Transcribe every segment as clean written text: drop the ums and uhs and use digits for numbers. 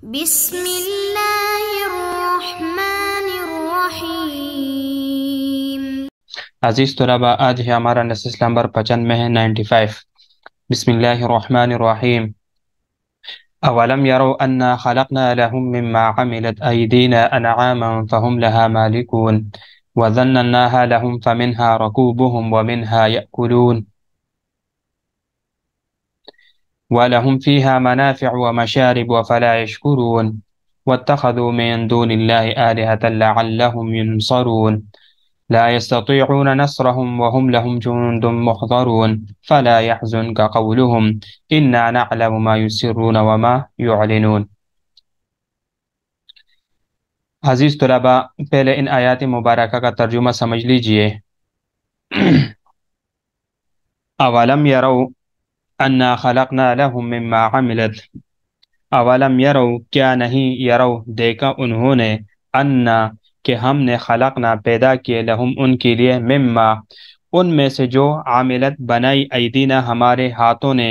بسم اللہ الرحمن الرحیم۔ عزیز طلباء، آج ہے ہمارا نصیحت نمبر 95 ہے 95۔ بسم اللہ الرحمن الرحیم۔ اولم يروا انا خلقنا لهم مما عملت ايدينا انعاما فهم لها مالكون وذللناها لهم فمنها ركوبهم ومنها يأكلون ولهم فيها منافع ومشارب وفلا يشكرون واتخذوا من دون الله آلهة لعلهم ينصرون لا يستطيعون نصرهم وهم لهم جند محضرون فلا يحزنك قولهم إنا نعلم ما يسرون وما يعلنون۔ عزیز طلباء، پہلے ان آیات مبارکہ کا ترجمہ سمجھ لیجئے۔ اولم یروا انا خلقنا لهم مما عملت، اولم یروا کیا نہیں، یروا دیکھا انہوں نے، انا کہ ہم نے، خلقنا پیدا کیے، لہم ان کے لیے، مما ان میں سے جو، عاملت بنائی، ایدینا ہمارے ہاتھوں نے،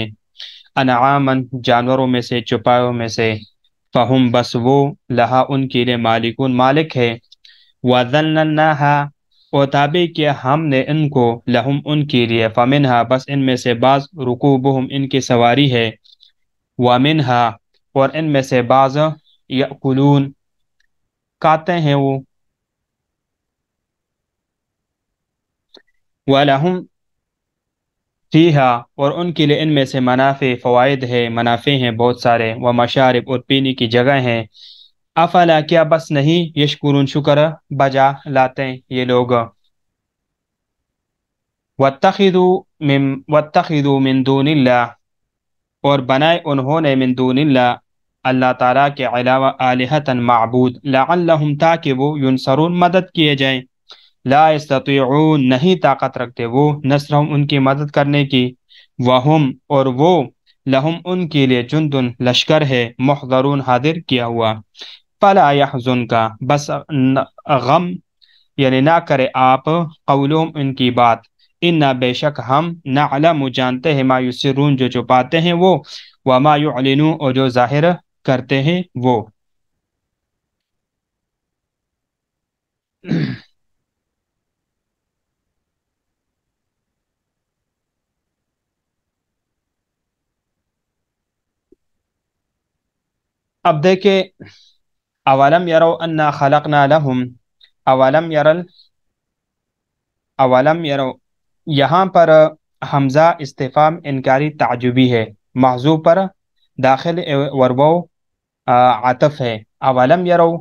انعامن جانوروں میں سے، چپایوں میں سے، فہم بس وہ، لہا ان کے لیے، مالکون مالک ہے، وذللناها اور تابع کیا ہم نے ان کو، لہم ان کے لیے، فمنہا بس ان میں سے بعض، رکوبہم ان کی سواری ہے، ومنہا اور ان میں سے بعض، یأکلون کھاتے ہیں وہ، وَلَهُمْ فیہا اور ان کے لیے ان میں سے، منافع فوائد ہے، منافع ہیں بہت سارے، ومشارب اور پینے کی جگہ ہیں، افلا کیا بس نہیں، یشکرون شکر بجا لاتے ہیں یہ لوگ، واتخذوا من دون اللہ اور بنائے انہوں نے، من دون اللہ اللہ تعالیٰ کے علاوہ، آلہتاً معبود، لعلہم تاکہ وہ، ینصرون مدد کیے جائیں، لا یستطیعون نہیں طاقت رکھتے وہ، نصرہم ان کی مدد کرنے کی، وہم اور وہ، لہم ان کے لیے، جندن لشکر ہے، محضرون حاضر کیا ہوا، فلا یحزن کا بس غم یعنی نہ کرے آپ، قولہم ان کی بات، انا بے شک ہم، نعلم جانتے ہیں، ما یسرون جو چھپاتے ہیں وہ، وما یعلنون اور جو ظاہر کرتے ہیں وہ۔ اب دیکھیں، اولم یروا انا خلقنا لهم، اولم یرل، اولم یروا یہاں پر حمزہ استفہام انکاری تعجبی ہے، محذوف پر داخل وربو عطف ہے، اولم یروا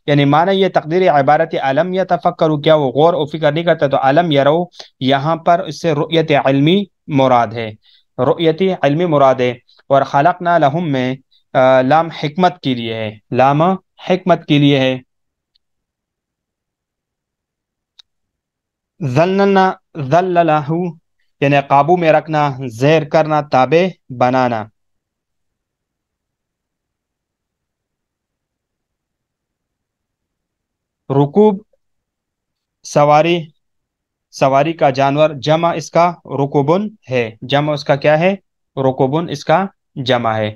یعنی معنی یہ تقدیر عبارت علم یتفکروا کیا وہ غور و فکر نہیں کرتے، تو علم یروا یہاں پر اس سے رؤیت علمی مراد ہے، رؤیت علمی مراد ہے، اور خلقنا لهم میں لام حکمت کے لیے ہے، لام حکمت کے لیے ہے، ذللنا ذللہ یعنی قابو میں رکھنا، زیر کرنا، تابع بنانا، رکوب سواری، سواری کا جانور، جمع اس کا رکوبن ہے، جمع اس کا کیا ہے، رکوبن اس کا جمع ہے،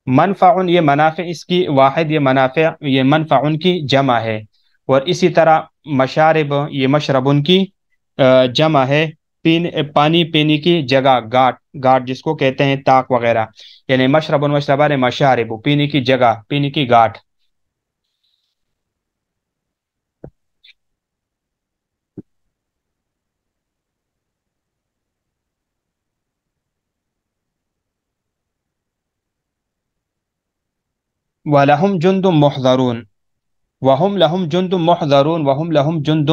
منفع یہ منافع اس کی واحد، یہ منافع یہ منفع کی جمع ہے، اور اسی طرح مشارب یہ مشربن کی جمع ہے، پانی پینے کی جگہ، گاٹ، گاٹ جس کو کہتے ہیں تاک وغیرہ، یعنی مشربن مشربان مشارب پینے کی جگہ، پینے کی گاٹ، وَلَهُمْ جُنْدٌ مُحْضَرُونَ وَهُمْ لَهُمْ جُنْدٌ مُحْضَرُونَ وَهُمْ لَهُمْ جُنْدٌ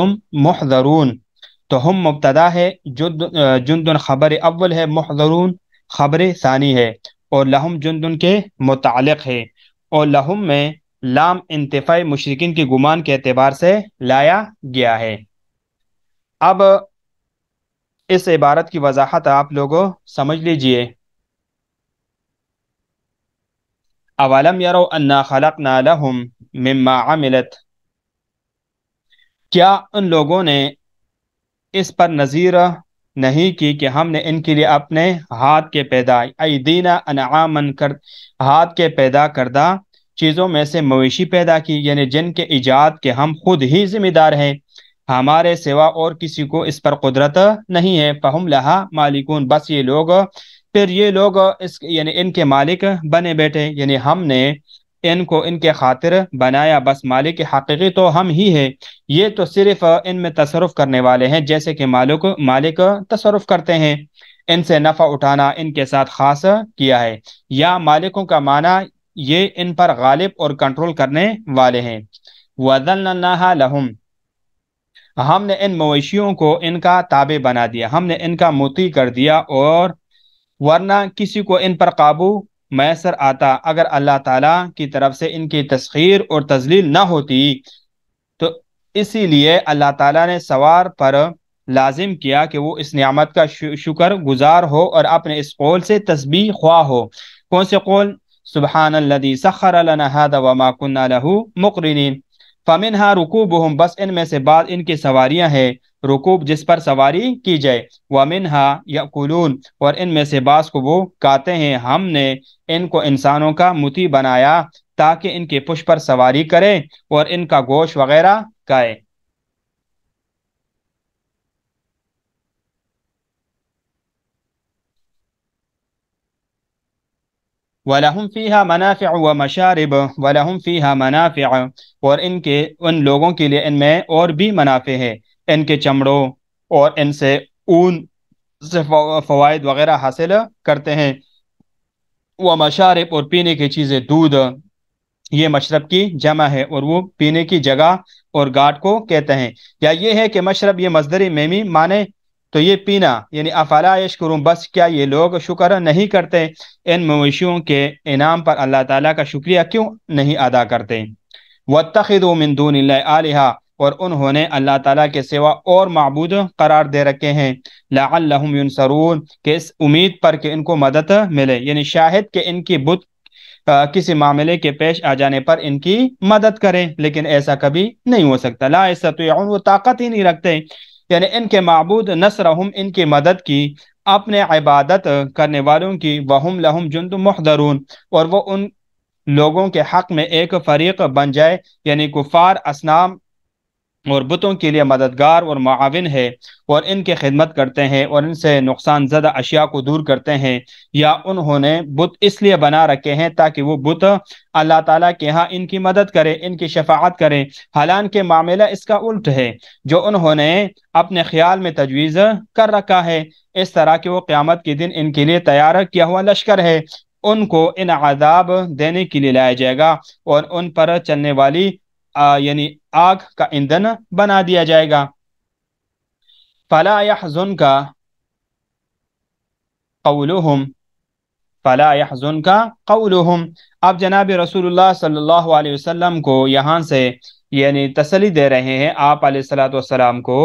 مُحْضَرُونَ، تو ہم مبتدا ہے، جندن خبر اول ہے، محضرون خبر ثانی ہے، اور لہم جندن کے متعلق ہے، اور لہم میں لام انتفاع مشرکین کی گمان کے اعتبار سے لایا گیا ہے۔ اب اس عبارت کی وضاحت آپ لوگوں سمجھ لیجئے، اولم یروا انا خلقنا لهم مما عملت، کیا ان لوگوں نے اس پر نظیر نہیں کی کہ ہم نے ان کے لیے اپنے ہاتھ کے پیدا ایدینا انعامن کر ہاتھ کے پیدا کردہ چیزوں میں سے مویشی پیدا کی، یعنی جن کے ایجاد کے ہم خود ہی ذمہ دار ہیں، ہمارے سوا اور کسی کو اس پر قدرت نہیں ہے۔ فہم لہا مالکون، بس یہ لوگ یعنی ان کے مالک بنے بیٹھے، یعنی ہم نے ان کو ان کے خاطر بنایا، بس مالک حقیقی تو ہم ہی ہے، یہ تو صرف ان میں تصرف کرنے والے ہیں جیسے کہ مالک تصرف کرتے ہیں۔ ان سے نفع اٹھانا ان کے ساتھ خاص کیا ہے، یا مالکوں کا معنی یہ ان پر غالب اور کنٹرول کرنے والے ہیں۔ وَذَلَّلْنَاهَا لَهُمْ، ہم نے ان مویشیوں کو ان کا تابع بنا دیا، ہم نے ان کا مطیع کر دیا، اور ورنہ کسی کو ان پر قابو میسر آتا اگر اللہ تعالیٰ کی طرف سے ان کی تسخیر اور تذلیل نہ ہوتی، تو اسی لیے اللہ تعالیٰ نے سوار پر لازم کیا کہ وہ اس نعمت کا شکر گزار ہو اور اپنے اس قول سے تسبیح خواہ ہو۔ کون سے قول؟ سبحان الذی سخر لنا هذا وما كنا له مقرنین۔ فمنها رکوبہم، بس ان میں سے بعض ان کی سواریاں ہیں، رکوب جس پر سواری کی جائے، ومنها یأکلون، اور ان میں سے بعض کو وہ کھاتے ہیں۔ ہم نے ان کو انسانوں کا مطیع بنایا تاکہ ان کے پشت پر سواری کرے اور ان کا گوشت وغیرہ کھائے۔ وَلَهُمْ فِيهَا مَنَافِعُ وَمَشَارِبُ وَلَهُمْ فِيهَا مَنَافِعُ، اور ان لوگوں کے لیے ان میں اور بھی منافع ہے، ان کے چمڑوں اور ان سے اون سے فوائد وغیرہ حاصل کرتے ہیں۔ وَمَشَارِب، اور پینے کی چیزیں، دودھ، یہ مشرب کی جمع ہے اور وہ پینے کی جگہ اور گاٹ کو کہتے ہیں۔ یا یہ ہے کہ مشرب یہ مصدر میمی مانے تو یہ پینا، یعنی افلا یشکرون، بس کیا یہ لوگ شکر نہیں کرتے؟ ان مویشیوں کے انعام پر اللہ تعالیٰ کا شکریہ کیوں نہیں ادا کرتے؟ وَاتَّخِذُوا مِن دُونِ اللَّهِ آلِهَةً، اور انہوں نے اللہ تعالیٰ کے سوا اور معبود قرار دے رکھے ہیں، لَعَلَّهُمْ يُنصَرُونَ، کہ اس امید پر کہ ان کو مدد ملے، یعنی شاہد کہ ان کی بت کسی معاملے کے پیش آ جانے پر ان کی مدد کریں، لیکن ایسا کبھی نہیں ہو سکتا۔ لا یستطیعون، وہ طاقت ہی نہیں رکھتے، یعنی ان کے معبود نصرہم، ان کی مدد کی، اپنے عبادت کرنے والوں کی، وہم لہم جند محضرون، اور وہ ان لوگوں کے حق میں ایک فریق بن جائے، یعنی کفار اصنام اور بتوں کے لیے مددگار اور معاون ہے، اور ان کی خدمت کرتے ہیں اور ان سے نقصان زدہ اشیاء کو دور کرتے ہیں، یا انہوں نے بت اس لیے بنا رکھے ہیں تاکہ وہ بت اللہ تعالیٰ کے ہاں ان کی مدد کرے، ان کی شفاعت کرے، حالانکہ معاملہ اس کا الٹ ہے، جو انہوں نے اپنے خیال میں تجویز کر رکھا ہے، اس طرح کہ وہ قیامت کے دن ان کے لیے تیار کیا ہوا لشکر ہے، ان کو ان عذاب دینے کے لیے لایا جائے گا اور ان پر چلنے والی یعنی آگ کا ایندھن بنا دیا جائے گا۔ فلا يحزنك قولهم فلا يحزنك قولهم، اب جناب رسول اللہ صلی اللہ علیہ وسلم کو یہاں سے یعنی تسلی دے رہے ہیں آپ علیہ الصلوۃ والسلام کو،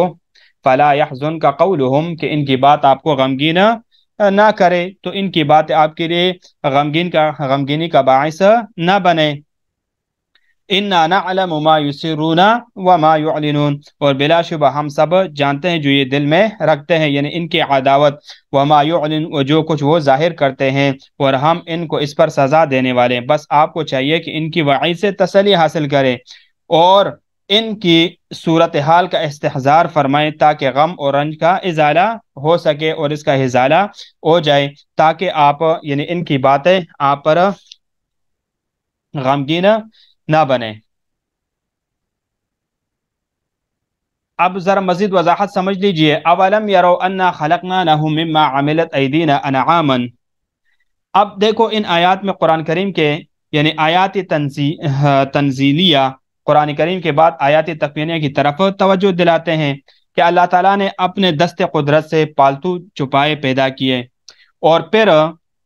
فلا يحزنك قولهم، کہ ان کی بات آپ کو غمگین نہ کرے، تو ان کی بات آپ کے لیے غمگینی کا باعث نہ بنے۔ اِنَّا نَعْلَمُ مَا يُسِرُّونَ وَمَا يُعْلِنُونَ، اور بلا شبہ ہم سب جانتے ہیں جو یہ دل میں رکھتے ہیں، یعنی ان کی عداوت، وَمَا يُعْلِنُ، اور جو کچھ وہ ظاہر کرتے ہیں، اور ہم ان کو اس پر سزا دینے والے ہیں۔ بس آپ کو چاہیے کہ ان کی وعید سے تسلی حاصل کریں اور ان کی صورتحال کا استحضار فرمائیں تاکہ غم اور رنج کا ازالہ ہو سکے اور اس کا ازالہ ہو جائے، تاکہ آپ یعنی ان کی باتیں آپ پر غمگین نہ بنے۔ اب ذرا مزید وضاحت سمجھ لیجئے۔ اولم یرو انا خلقنا لهم مما عملت ایدینا انعاما، اب دیکھو ان آیات میں قرآن کریم کے یعنی آیات تنزیلیہ قرآن کریم کے بعد آیات تکوینیہ کی طرف توجہ دلاتے ہیں کہ اللہ تعالیٰ نے اپنے دست قدرت سے پالتو چوپائے پیدا کیے اور پھر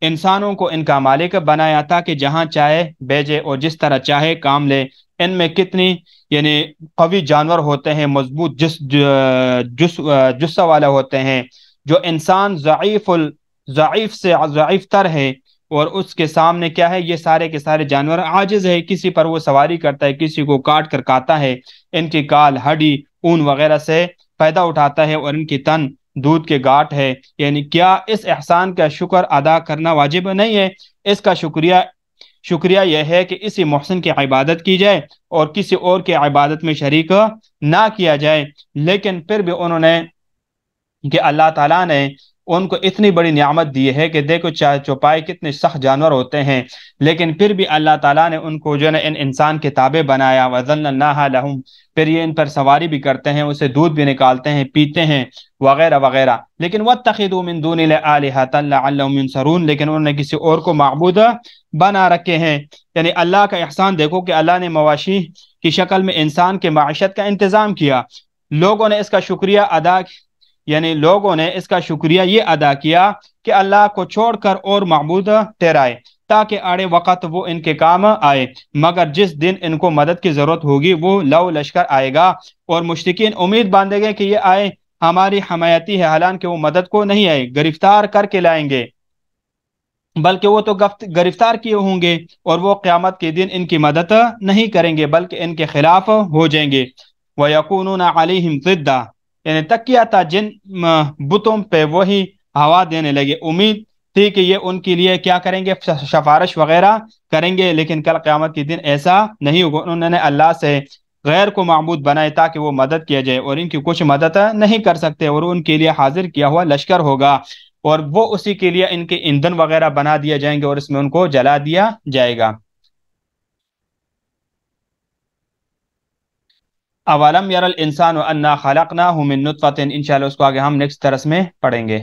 انسانوں کو ان کا مالک بنایا تاکہ جہاں چاہے بھیجے اور جس طرح چاہے کام لے۔ ان میں کتنی یعنی قوی جانور ہوتے ہیں، مضبوط جسہ والے ہوتے ہیں، جو انسان ضعیف سے ضعیف تر ہے، اور اس کے سامنے کیا ہے، یہ سارے کے سارے جانور عاجز ہے، کسی پر وہ سواری کرتا ہے، کسی کو کاٹ کر کھاتا ہے، ان کی کال، ہڈی، اون وغیرہ سے فائدہ اٹھاتا ہے اور ان کی تن دودھ کے گھاٹ ہے، یعنی کیا اس احسان کا شکر ادا کرنا واجب نہیں ہے؟ اس کا شکریہ یہ ہے کہ اسی محسن کی عبادت کی جائے اور کسی اور کی عبادت میں شریک نہ کیا جائے۔ لیکن پھر بھی انہوں نے کہ اللہ تعالیٰ نے ان کو اتنی بڑی نعمت دی ہے کہ دیکھو چوپائے کتنے سخت جانور ہوتے ہیں، لیکن پھر بھی اللہ تعالیٰ نے ان کو جو ہے نا انسان کے تابع بنایا، وَذَلَّلْنَاهَا لَهُمْ، پھر یہ ان پر سواری بھی کرتے ہیں، اسے دودھ بھی نکالتے ہیں، پیتے ہیں وغیرہ وغیرہ۔ لیکن وَاتَّخِذُوا مِن دُونِ اللَّهِ آلِهَةً لَعَلَّهُمْ يُنصَرُونَ، لیکن انہوں نے کسی اور کو معبود بنا رکھے ہیں۔ یعنی اللہ کا احسان دیکھو کہ اللہ نے مواشی کی شکل میں انسان کے معیشت کا انتظام کیا، لوگوں نے اس کا شکریہ ادا، یعنی لوگوں نے اس کا شکریہ یہ ادا کیا کہ اللہ کو چھوڑ کر اور معبود ٹھہرائے تاکہ آڑے وقت وہ ان کے کام آئے، مگر جس دن ان کو مدد کی ضرورت ہوگی وہ لو لشکر آئے گا، اور مشرکین امید باندھے گے کہ یہ آئے ہماری حمایتی ہے، حالانکہ وہ مدد کو نہیں آئے، گرفتار کر کے لائیں گے، بلکہ وہ تو گرفتار کیے ہوں گے، اور وہ قیامت کے دن ان کی مدد نہیں کریں گے بلکہ ان کے خلاف ہو جائیں گے۔ وَيَكُونُونَ عَلَيْهِمْ ضِدًّا، یعنی تکیہ تھا جن بتوں پہ وہی ہوا دینے لگے، امید تھی کہ یہ ان کے لیے کیا کریں گے، سفارش وغیرہ کریں گے، لیکن کل قیامت کے دن ایسا نہیں ہوگا۔ انہوں نے اللہ سے غیر کو معبود بنائے تاکہ وہ مدد کیا جائے، اور ان کی کچھ مدد نہیں کر سکتے، اور ان کے لیے حاضر کیا ہوا لشکر ہوگا، اور وہ اسی کے لیے ان کے ایندھن وغیرہ بنا دیا جائیں گے، اور اس میں ان کو جلا دیا جائے گا۔ اولم یر الانسان انا خلقناہ من نطفۃ، انشاءاللہ اس کو آگے ہم نیکسٹ درس میں پڑھیں گے۔